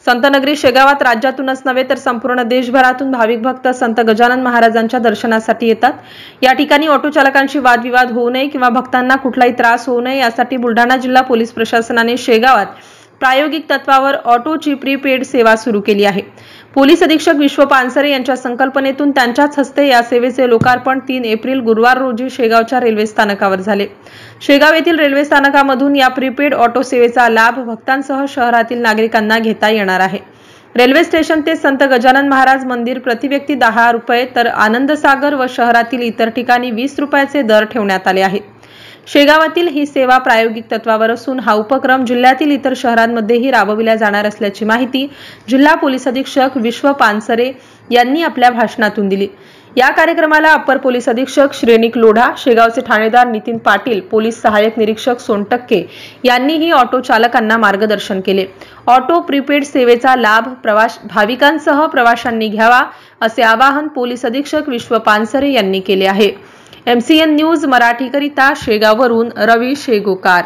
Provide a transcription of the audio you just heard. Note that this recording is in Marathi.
संतनगरी शेगावात राज्यातूनच नव्हे तर संपूर्ण देशभरातून भाविक भक्त संत गजानन महाराजांच्या दर्शनासाठी येतात। या ठिकाणी ऑटो चालकांशी वादविवाद होऊ नये किंवा भक्तांना कुठलाही त्रास होऊ नये यासाठी बुलढाणा जिल्हा पोलीस प्रशासनाने शेगावात प्रायोगिक तत्वावर ऑटोची प्रीपेड सेवा सुरू केली आहे। पोलीस अधीक्षक विश्व पानसरे यांच्या संकल्पनेतून त्यांच्याच हस्ते या सेवेचे लोकार्पण 3 एप्रिल गुरुवार रोजी शेगावच्या रेल्वे स्थानकावर झाले। शेगाव येथील रेल्वे स्थानकामधून या प्रीपेड ऑटो सेवेचा लाभ भक्तांसह शहरातील नागरिकांना घेता येणार आहे। रेल्वे स्टेशन ते संत गजानन महाराज मंदिर प्रति व्यक्ती 10 रुपये तर आनंदसागर व शहरातील इतर ठिकाणी 20 रुपयाचे दर ठेवण्यात आले आहेत। शेगावातील ही सेवा प्रायोगिक तत्वावर असून हा उपक्रम जिल्ह्यातील इतर शहरांमध्येही राबविला जाणार असल्याची माहिती जिल्हा पोलीस अधीक्षक विश्व पानसरे यांनी आपल्या भाषणातून दिली। या कार्यक्रमाला अप्पर पोलीस अधीक्षक श्रेणिक लोढा, शेगावचे ठाणेदार नितीन पाटील, पोलीस सहाय्यक निरीक्षक सोनटक्के यांनीही ऑटो चालकांना मार्गदर्शन केले। ऑटो प्रीपेड सेवेचा लाभ भाविकांसह प्रवाशांनी घ्यावा असे आवाहन पोलीस अधीक्षक विश्व पानसरे यांनी केले आहे। MCN न्यूज मराठीकरिता शेगाववरून रवी शेगोकार।